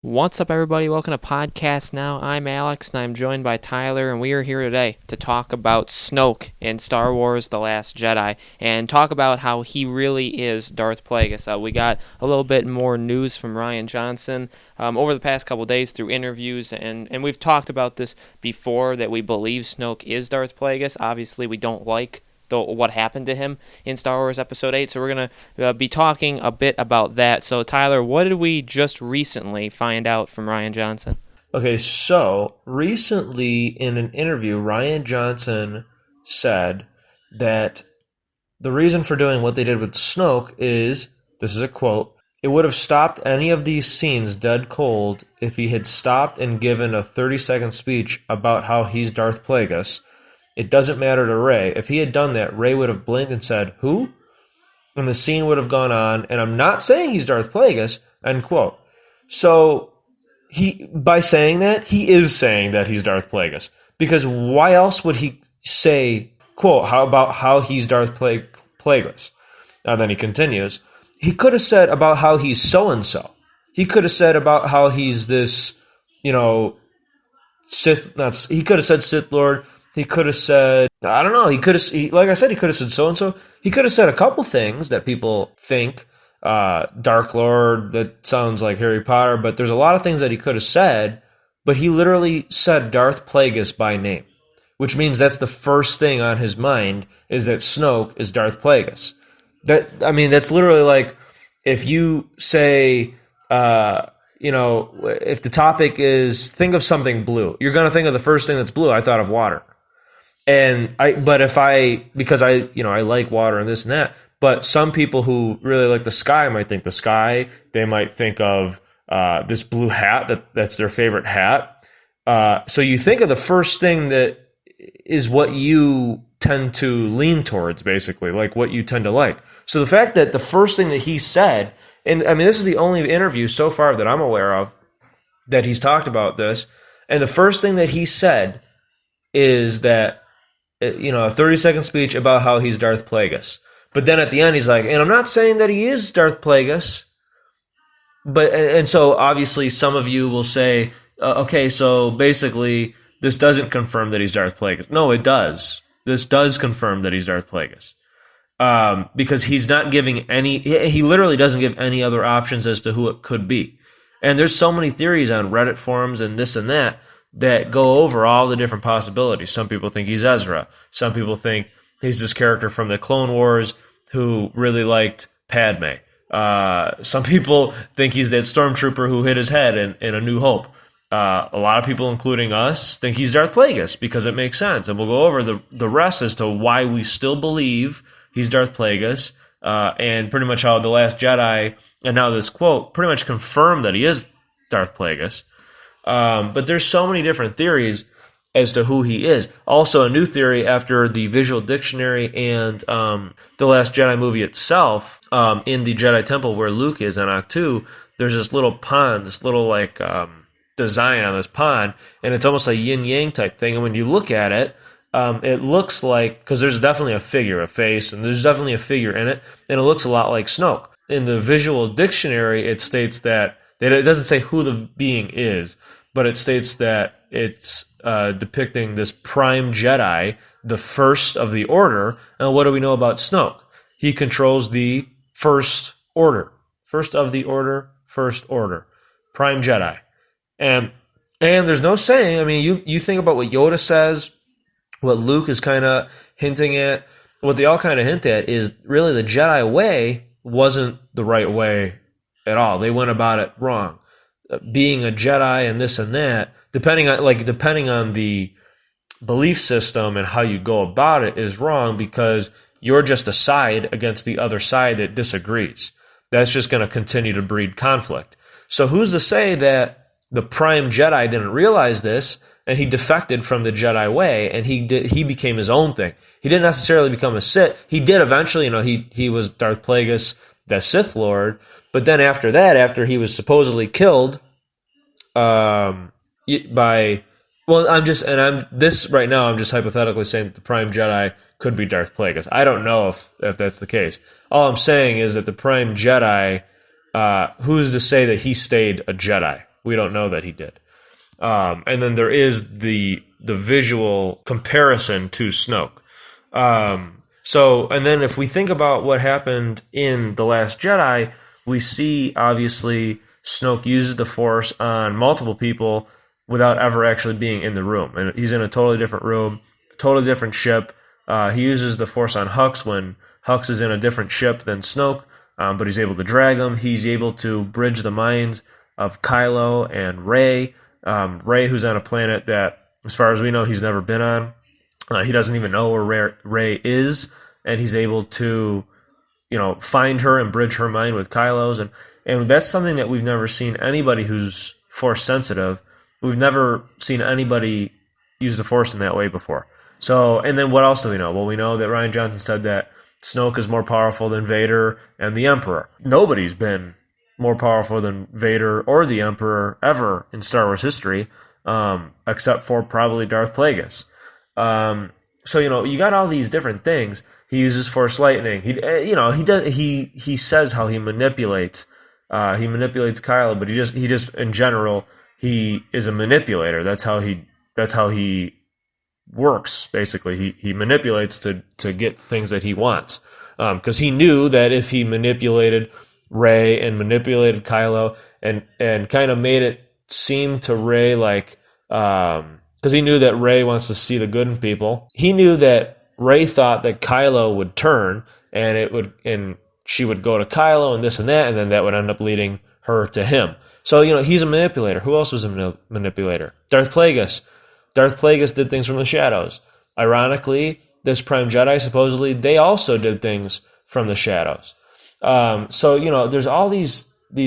What's up, everybody? Welcome to Podcast Now. I'm Alex, and I'm joined by Tyler, and we are here today to talk about Snoke in Star Wars The Last Jedi, and talk about how he really is Darth Plagueis. We got a little bit more news from Rian Johnson over the past couple days through interviews, and we've talked about this before, that we believe Snoke is Darth Plagueis. Obviously, we don't like what happened to him in Star Wars Episode 8, so we're going to be talking a bit about that. So, Tyler, what did we just recently find out from Rian Johnson? Okay, so recently in an interview, Rian Johnson said that the reason for doing what they did with Snoke is, this is a quote, "It would have stopped any of these scenes dead cold if he had stopped and given a 30-second speech about how he's Darth Plagueis. It doesn't matter to Rey. If he had done that, Rey would have blinked and said, 'Who?' And the scene would have gone on, and I'm not saying he's Darth Plagueis," end quote. So by saying that, he is saying that he's Darth Plagueis. Because why else would he say, quote, how he's Darth Plagueis? And then he continues, he could have said about how he's so-and-so. He could have said about how he's this, Sith, he could have said Sith Lord. He could have said, I don't know, like I said, he could have said so-and-so. He could have said a couple things that people think, Dark Lord, that sounds like Harry Potter, but there's a lot of things that he could have said, but he literally said Darth Plagueis by name, which means that's the first thing on his mind, is that Snoke is Darth Plagueis. That's literally like, if you say, if the topic is, think of something blue, you're going to think of the first thing that's blue. I thought of water. Because I like water and this and that, but some people who really like the sky might think the sky. They might think of this blue hat that's their favorite hat. So you think of the first thing that is what you tend to lean towards, basically, like what you tend to like. So the fact that the first thing that he said, and I mean, this is the only interview so far that I'm aware of that he's talked about this, and the first thing that he said is that, a 30-second speech about how he's Darth Plagueis. But then at the end, he's like, and I'm not saying that he is Darth Plagueis, and so obviously some of you will say, okay, so basically this doesn't confirm that he's Darth Plagueis. No, it does. This does confirm that he's Darth Plagueis. Because he's not giving he literally doesn't give any other options as to who it could be. And there's so many theories on Reddit forums and this and that go over all the different possibilities. Some people think he's Ezra. Some people think he's this character from the Clone Wars who really liked Padme. Some people think he's that stormtrooper who hit his head in A New Hope. A lot of people, including us, think he's Darth Plagueis because it makes sense. And we'll go over the rest as to why we still believe he's Darth Plagueis, and pretty much how The Last Jedi and now this quote pretty much confirm that he is Darth Plagueis. But there's so many different theories as to who he is. Also, a new theory after the visual dictionary and The Last Jedi movie itself, in the Jedi Temple where Luke is on Ahch-To, there's this little pond, this little design on this pond, and it's almost a yin-yang type thing. And when you look at it, it looks like, because there's definitely a figure, a face, and there's definitely a figure in it, and it looks a lot like Snoke. In the visual dictionary, it states that it doesn't say who the being is, but it states that it's depicting this Prime Jedi, the first of the Order. And what do we know about Snoke? He controls the First Order. First of the Order, First Order. Prime Jedi. And there's no saying, I mean, you think about what Yoda says, what Luke is kind of hinting at, what they all kind of hint at is really the Jedi way wasn't the right way at all. They went about it wrong. Being a Jedi and this and that, depending on the belief system and how you go about it is wrong, because you're just a side against the other side that disagrees. That's just going to continue to breed conflict. So who's to say that the Prime Jedi didn't realize this and he defected from the Jedi way and he became his own thing? He didn't necessarily become a Sith. He did eventually, he was Darth Plagueis, the Sith Lord. But then after that, after he was supposedly killed I'm just hypothetically saying that the Prime Jedi could be Darth Plagueis. I don't know if that's the case. All I'm saying is that the Prime Jedi, who's to say that he stayed a Jedi? we don't know that he did. And then there is the visual comparison to Snoke. And then if we think about what happened in The Last Jedi, we see obviously Snoke uses the Force on multiple people without ever actually being in the room. And he's in a totally different room, totally different ship. He uses the Force on Hux when Hux is in a different ship than Snoke, but he's able to drag him. He's able to bridge the minds of Kylo and Rey. Rey, who's on a planet that, as far as we know, he's never been on. He doesn't even know where Rey is, and he's able to, find her and bridge her mind with Kylo's. And that's something that we've never seen anybody who's Force sensitive. We've never seen anybody use the Force in that way before. So, and then what else do we know? Well, we know that Rian Johnson said that Snoke is more powerful than Vader and the Emperor. Nobody's been more powerful than Vader or the Emperor ever in Star Wars history, except for probably Darth Plagueis. So you got all these different things. He uses Force lightning. He says how he manipulates Kylo, but he just in general he is a manipulator. That's how he works. Basically, he manipulates to get things that he wants. Because he knew that if he manipulated Rey and manipulated Kylo and kind of made it seem to Rey like, because he knew that Rey wants to see the good in people. He knew that Rey thought that Kylo would turn and she would go to Kylo and this and that, and then that would end up leading her to him. So, he's a manipulator. Who else was a manipulator? Darth Plagueis. Darth Plagueis did things from the shadows. Ironically, this Prime Jedi, supposedly, they also did things from the shadows. So, there's all these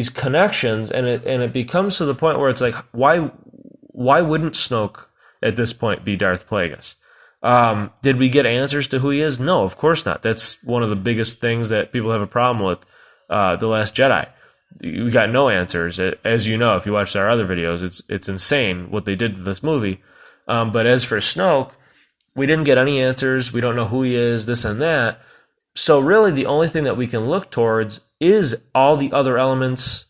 connections, and it becomes to the point where it's like, why wouldn't Snoke at this point be Darth Plagueis? Did we get answers to who he is? No, of course not. That's one of the biggest things that people have a problem with The Last Jedi. We got no answers. As you know, if you watched our other videos, it's insane what they did to this movie. But as for Snoke, we didn't get any answers. We don't know who he is, this and that. So really the only thing that we can look towards is all the other elements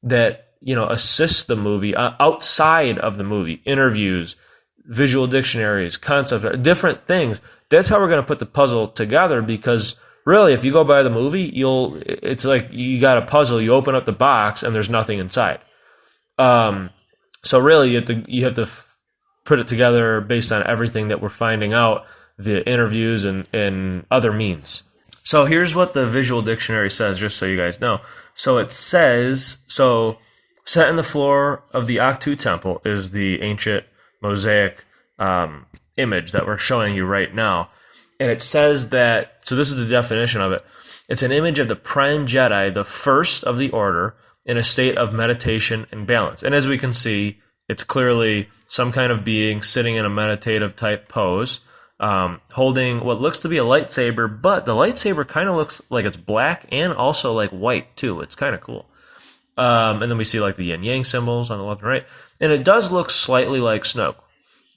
that, assist the movie outside of the movie. Interviews, visual dictionaries, concepts, different things. That's how we're going to put the puzzle together, because really, if you go by the movie, it's like you got a puzzle, you open up the box, and there's nothing inside. So really, you have to put it together based on everything that we're finding out via interviews and other means. So here's what the visual dictionary says, just so you guys know. So it says, set in the floor of the Ahch-To temple is the ancient mosaic image that we're showing you right now. And it says that, so this is the definition of it. It's an image of the Prime Jedi, the first of the order, in a state of meditation and balance. And as we can see, it's clearly some kind of being sitting in a meditative type pose, holding what looks to be a lightsaber, but the lightsaber kind of looks like it's black and also like white too. It's kind of cool. And then we see like the yin yang symbols on the left and right. And it does look slightly like Snoke.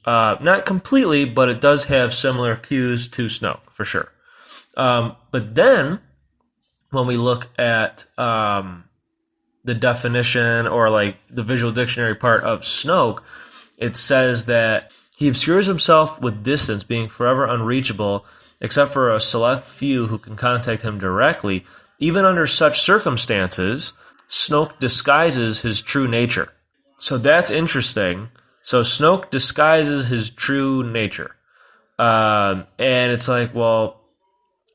Not completely, but it does have similar cues to Snoke, for sure. But then, when we look at the definition or like the visual dictionary part of Snoke, it says that he obscures himself with distance, being forever unreachable, except for a select few who can contact him directly. Even under such circumstances, Snoke disguises his true nature. So that's interesting. So Snoke disguises his true nature. And it's like, well,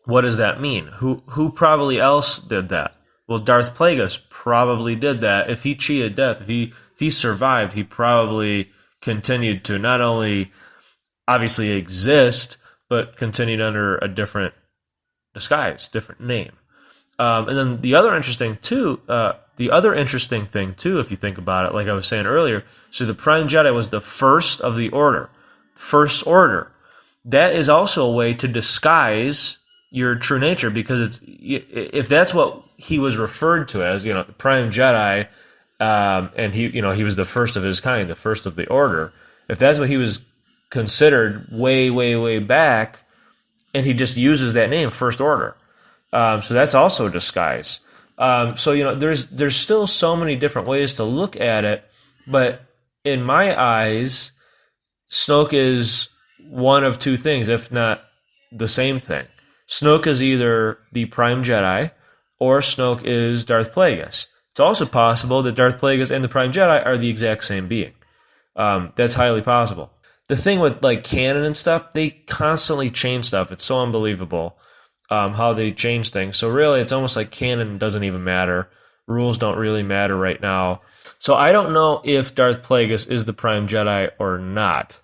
what does that mean? Who probably else did that? Well, Darth Plagueis probably did that. If he cheated death, if he survived, he probably continued to not only obviously exist, but continued under a different disguise, different name. And then the other interesting thing too, if you think about it, like I was saying earlier, so the Prime Jedi was the first of the order, first order. That is also a way to disguise your true nature, because if that's what he was referred to as, the Prime Jedi, and he was the first of his kind, the first of the order. If that's what he was considered way, way, way back, and he just uses that name, First Order. So that's also a disguise. So there's still so many different ways to look at it, But in my eyes, Snoke is one of two things, if not the same thing. Snoke is either the Prime Jedi, or Snoke is Darth Plagueis. It's also possible that Darth Plagueis and the Prime Jedi are the exact same being. That's highly possible. The thing with like canon and stuff, they constantly change stuff. It's so unbelievable how they change things. So really, it's almost like canon doesn't even matter. Rules don't really matter right now. So I don't know if Darth Plagueis is the Prime Jedi or not.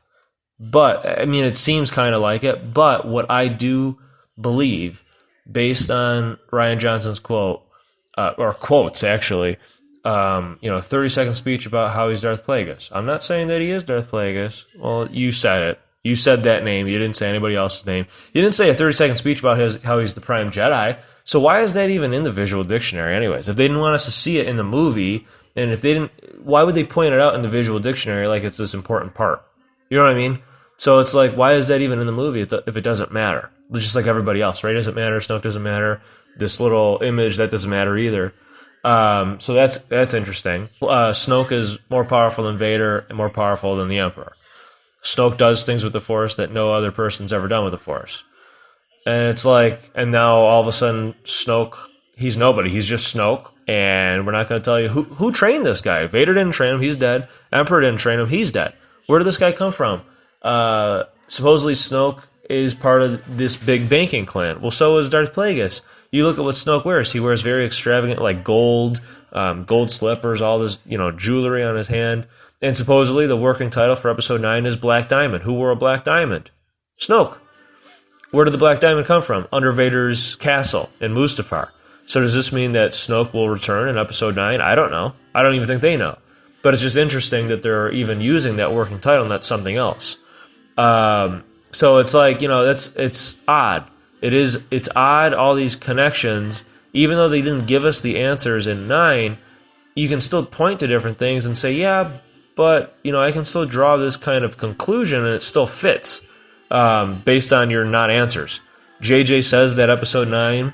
But, I mean, it seems kind of like it. But what I do believe, based on Rian Johnson's quote, or quotes actually, 30-second speech about how he's Darth Plagueis. I'm not saying that he is Darth Plagueis. Well, you said it. You said that name. You didn't say anybody else's name. You didn't say a 30-second speech about how he's the Prime Jedi. So why is that even in the visual dictionary anyways? If they didn't want us to see it in the movie, and if they didn't, why would they point it out in the visual dictionary like it's this important part? You know what I mean? So it's like, why is that even in the movie if it doesn't matter? Just like everybody else, Rey doesn't matter, Snoke doesn't matter, this little image, that doesn't matter either. So that's interesting. Snoke is more powerful than Vader and more powerful than the Emperor. Snoke does things with the Force that no other person's ever done with the Force. And it's like, and now all of a sudden Snoke, he's nobody. He's just Snoke, and we're not going to tell you who trained this guy. Vader didn't train him, he's dead. Emperor didn't train him, he's dead. Where did this guy come from? Supposedly Snoke is part of this big banking clan. Well, so is Darth Plagueis. You look at what Snoke wears. He wears very extravagant, like gold slippers, all this, jewelry on his hand. And supposedly the working title for Episode 9 is Black Diamond. Who wore a black diamond? Snoke. Where did the Black Diamond come from? Under Vader's castle in Mustafar. So does this mean that Snoke will return in Episode 9? I don't know. I don't even think they know. But it's just interesting that they're even using that working title and not something else. So it's like, it's odd. It's odd, all these connections. Even though they didn't give us the answers in 9, you can still point to different things and say, yeah, but, I can still draw this kind of conclusion and it still fits based on your non-answers. JJ says that Episode 9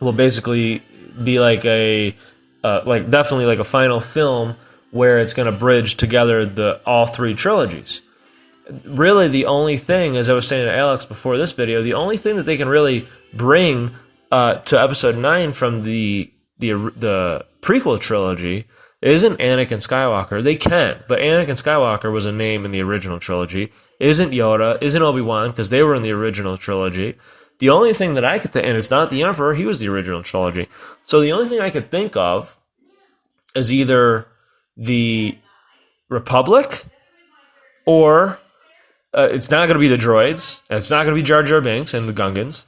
will basically be like definitely like a final film where it's going to bridge together all three trilogies. Really, the only thing, as I was saying to Alex before this video, the only thing that they can really bring to Episode 9 from the prequel trilogy isn't Anakin Skywalker. They can, but Anakin Skywalker was a name in the original trilogy. Isn't Yoda, isn't Obi-Wan, because they were in the original trilogy. The only thing that I could think, and it's not the Emperor, he was the original trilogy. So the only thing I could think of is either the Republic, or it's not going to be the droids, and it's not going to be Jar Jar Binks and the Gungans.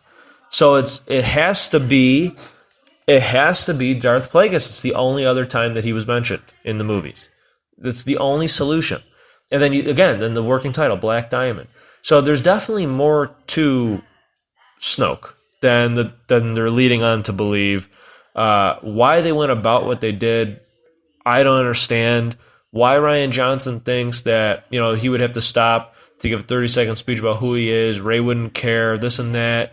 So it has to be Darth Plagueis. It's the only other time that he was mentioned in the movies. That's the only solution. And then the working title, Black Diamond. So there's definitely more to Snoke than they're leading on to believe. Why they went about what they did, I don't understand. Why Rian Johnson thinks that he would have to stop to give a 30-second speech about who he is. Rey wouldn't care, this and that.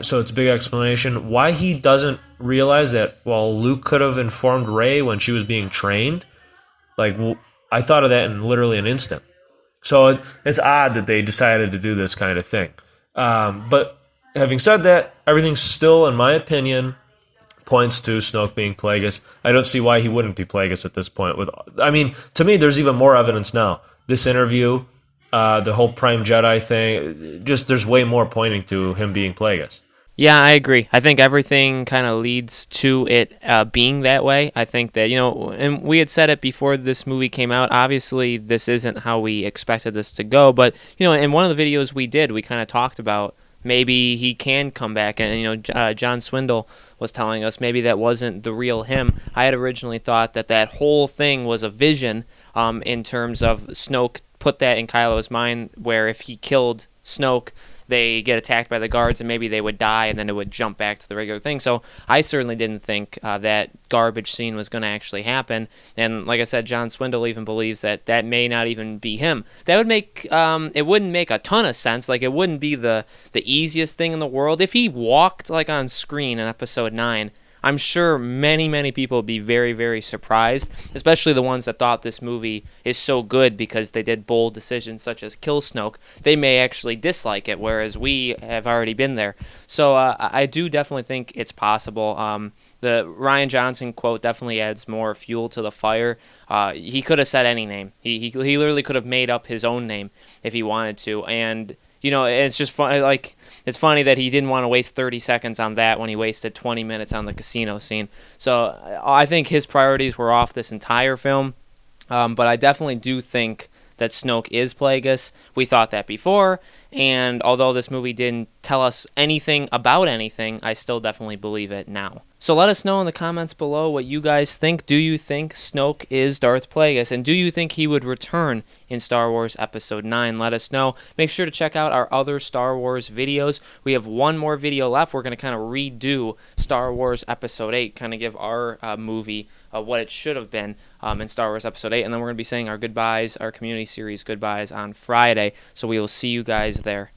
So it's a big explanation. Why he doesn't realize that, Luke could have informed Rey when she was being trained. I thought of that in literally an instant. So it's odd that they decided to do this kind of thing. But having said that, everything still, in my opinion, points to Snoke being Plagueis. I don't see why he wouldn't be Plagueis at this point. To me, there's even more evidence now. This interview, the whole Prime Jedi thing, there's way more pointing to him being Plagueis. Yeah, I agree. I think everything kind of leads to it being that way. I think that, and we had said it before this movie came out, obviously this isn't how we expected this to go, but, in one of the videos we did, we kind of talked about maybe he can come back, and, John Swindle was telling us maybe that wasn't the real him. I had originally thought that whole thing was a vision in terms of Snoke put that in Kylo's mind, where if he killed Snoke, they get attacked by the guards and maybe they would die and then it would jump back to the regular thing. So I certainly didn't think that garbage scene was going to actually happen. And like I said, John Swindle even believes that may not even be him. That would make, it wouldn't make a ton of sense. It wouldn't be the easiest thing in the world. If he walked on screen in Episode 9, I'm sure many people would be very, very surprised, especially the ones that thought this movie is so good because they did bold decisions such as kill Snoke. They may actually dislike it, whereas we have already been there. So I do definitely think it's possible. The Rian Johnson quote definitely adds more fuel to the fire. He could have said any name. He literally could have made up his own name if he wanted to. And it's just fun. Like, it's funny that he didn't want to waste 30 seconds on that when he wasted 20 minutes on the casino scene. So I think his priorities were off this entire film. But I definitely do think that Snoke is Plagueis. We thought that before, and although this movie didn't tell us anything about anything, I still definitely believe it now. So let us know in the comments below what you guys think. Do you think Snoke is Darth Plagueis, and do you think he would return in Star Wars Episode 9? Let us know. Make sure to check out our other Star Wars videos. We have one more video left. We're going to kind of redo Star Wars Episode 8, kind of give our movie what it should have been in Star Wars Episode 8, and then we're going to be saying our goodbyes, our community series goodbyes on Friday, so we will see you guys there.